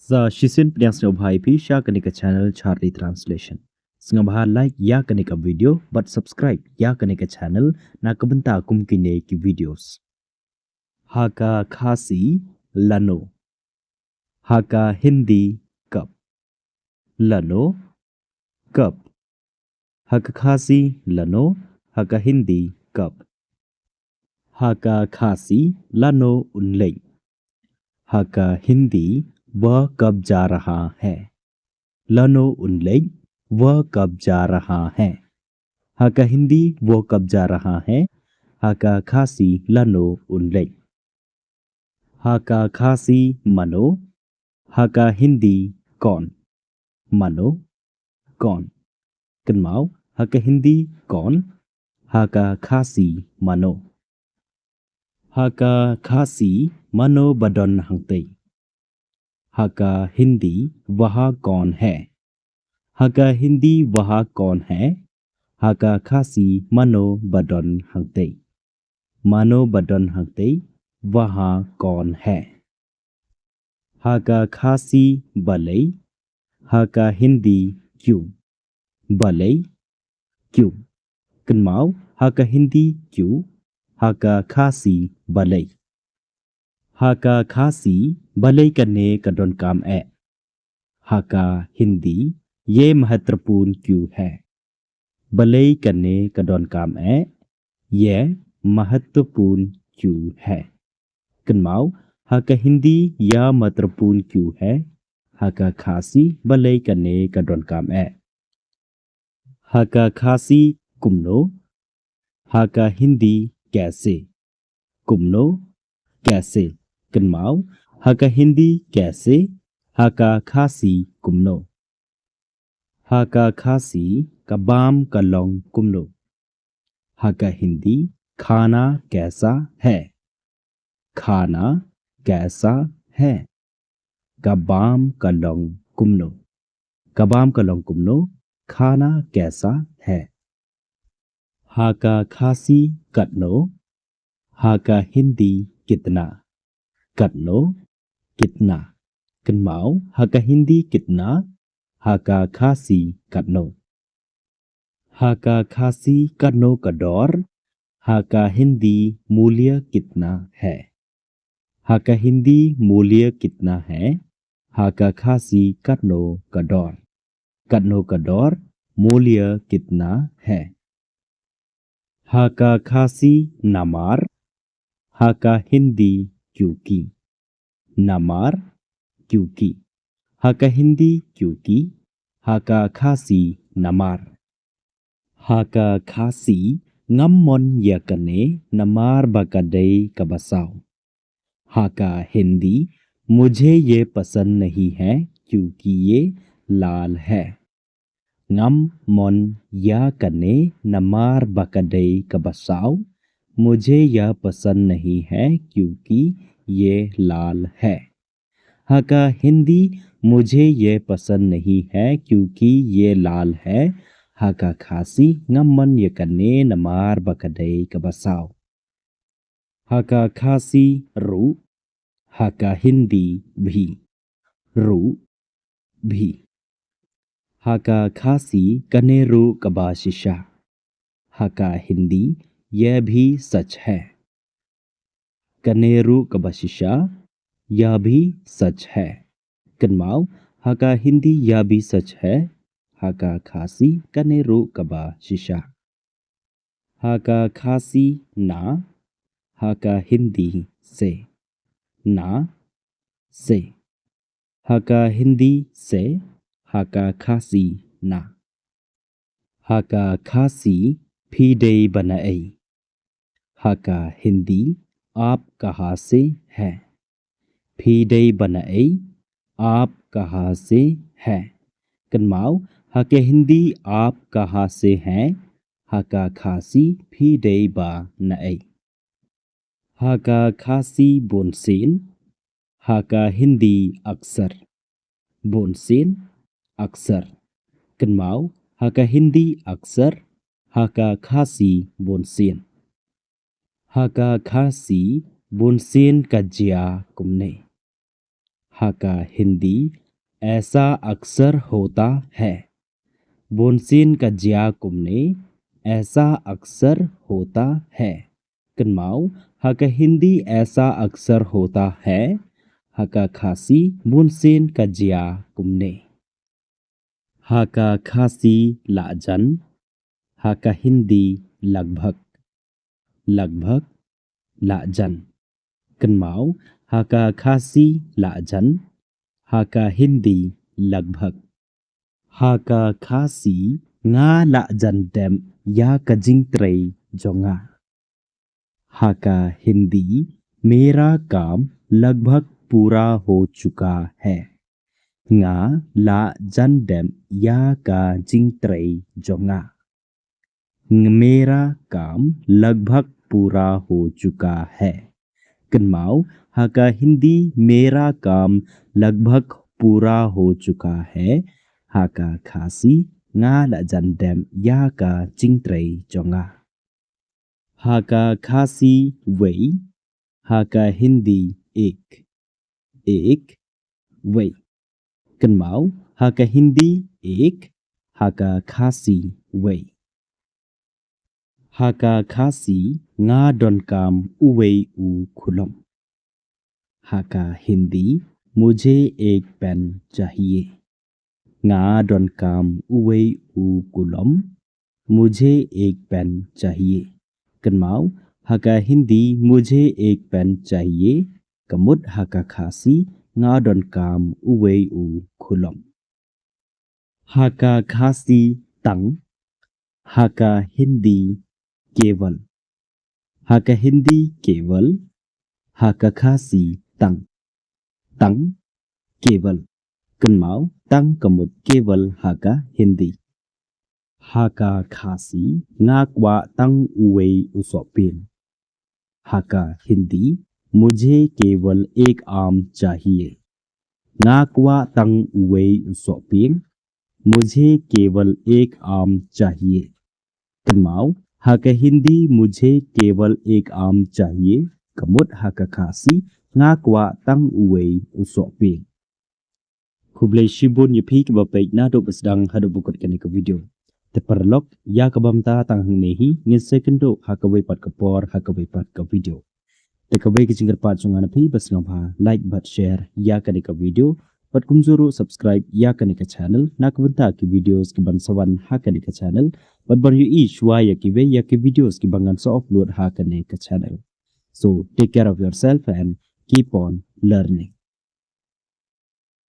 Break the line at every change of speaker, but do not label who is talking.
Za shisin pnyas no bhai pi sha kanika channel Charlie Translation. Singabha like ya kanika video but subscribe ya kanika channel na kabanta kumkine ki videos. Haka Khasi Lano. Haka Hindi Cup. Lano Cup. Haka Khasi Lano. Haka Hindi Cup. Haka Khasi Lano Unlei. Haka Hindi वह कब जा रहा है लनो उनले वह कब जा रहा है हाका हिंदी वो कब जा रहा है हाका खासी लनो उनले हाका खासी मनो हाका हिंदी कौन मनो कौन कन्माओ हाका हिंदी कौन हाका खासी मनो हाका खासी मनो बदन हंगते हाका हिंदी वहाँ कौन है हाका हिंदी वहाँ कौन है हाका खासी मनो बदन हंगते मानो बदन हंगते वहाँ कौन है हाका खासी बलई हाका हिंदी क्यों बलई क्यों कन्माओ हाका हिंदी क्यों हाका खासी बलई हाका खासी भले करने का डोन काम है हाका हिंदी ये महत्वपूर्ण क्यों है भले करने का डोन काम है यह महत्वपूर्ण क्यों है कन्माओ हाका हिंदी यह महत्वपूर्ण क्यों है हाका खासी भले करने का डोन काम है हाका खासी कुमनो हाका हिंदी कैसे कुमनो कैसे कन्माओ हाका हिंदी कैसे हाका खासी कुमनो हाका खासी कबाम कलोंग कुमनो हाका हिंदी खाना कैसा है खाना कैसा है कबाम कलोंग कुमनो कबाम कलोंग कुमनो खाना कैसा है हाका खासी कटनो हाका हिंदी कितना कटनो कितना कन्माओ हाका हिंदी कितना हाका खासी कटनो हाका खासी कटनो कडौर हाका हिंदी मूल्य कितना है हाका हिंदी मूल्य कितना है हाका खासी कटनो कडौर मूल्य कितना है हाका खासी नमार हाका हिंदी क्योंकि नमार क्योंकि हाका हिंदी क्योंकि हाका खासी नमार हाका खासी ngam yakane नमार बकदई कबसाओ हाका हिंदी मुझे ये पसंद नहीं है क्योंकि ये लाल है ngam mon yakane नमार बकदई कबसाओ मुझे यह पसंद नहीं है क्योंकि ये लाल है हाका हिंदी मुझे ये पसंद नहीं है क्योंकि ये लाल है हाका खासी ngam yakane नमार बकदई कबसाओ हाका खासी रू हाका हिंदी भी रू भी हाका खासी कनेरू कबाशिशा हाका हिंदी यह भी सच है कनेरू कबाशिशा यह भी सच है कन्माओ हाका हिंदी यह भी सच है हाका खासी कनेरू कबाशिशा हाका खासी ना हाका हिंदी से ना से हाका हिंदी से हाका खासी ना हाका खासी फीडे बनाई हाका हिंदी आप कहाँ से हैं फीडे बनाई आप कहाँ से हैं कन्माओ हाका हिंदी आप कहाँ से हैं हाका खासी फीडे बनाई हाका खासी बोनसेन हाका हिंदी अक्सर बोनसेन अक्सर कन्माओ हाका हिंदी अक्सर हाका खासी बोनसेन हाका खासी बोनसेन कजिया कुमने हा का हिंदी ऐसा अक्सर होता है बोनसीन का जिया कुमने ऐसा अक्सर होता है कन्माओ हा का हिंदी ऐसा अक्सर होता है हा का खासी बोनसीन का जिया कुमने हा का खासी लाजन हा का हिंदी लगभग लगभग लाजन कन्माओ हा का खासी लाजन हा का हिंदी लगभग हा का खासी nga लाजन डेम या का जिंगत्रई जोंगा हा का हिंदी मेरा काम लगभग पूरा हो चुका है nga la jandem या का जिंगत्रई जोंगा मेरा काम लगभग पूरा हो चुका है कन्माओ हा का हिंदी मेरा काम लगभग पूरा हो चुका है हा का खासी nga la jandem या का जिंगत्रई जोंगा हा का खासी वही हा का हिंदी एक वही कन्माओ हा का हिंदी एक हा का खासी वही हा का खासी nga don काम उवे उ खुलम हा का हिंदी मुझे एक पेन चाहिए nga don काम उवे उ कुलम मुझे एक पेन चाहिए कन्माओ हा का हिंदी मुझे एक पेन चाहिए कमुद हा का खासी nga don काम उवे उ खुलम हा का खासी तंग हा का हिंदी केवल हा का हिंदी केवल हा का खासी तंग तंग केवल कन्माओ तंग कमुद केवल हा का हिंदी हा का खासी नाकवा तंग उवे उसोपिन हा का हिंदी मुझे केवल एक आम चाहिए नाकवा तंग उवे उसोपिन मुझे केवल एक आम चाहिए कन्माओ हा का हिंदी मुझे केवल एक आम चाहिए कमुद हा का खासी ngakwa tang uwe usopi Kublai shibun yepi ke bapek na do besdang hadu bukut kani ke video te perlok ya ke bamta tang hang nehi ngin second do ha ke pat ke por ha ke pat ke video te ke ke jingger pat sungan api besngam ha like but share ya kani ke video pat kumzuru subscribe ya kani ke channel na ke banta ke videos ke bansawan ha kani ke channel pat bar yu i shwa ya ke videos ke bangan so upload ha kani ke channel so take care of yourself and keep on learning.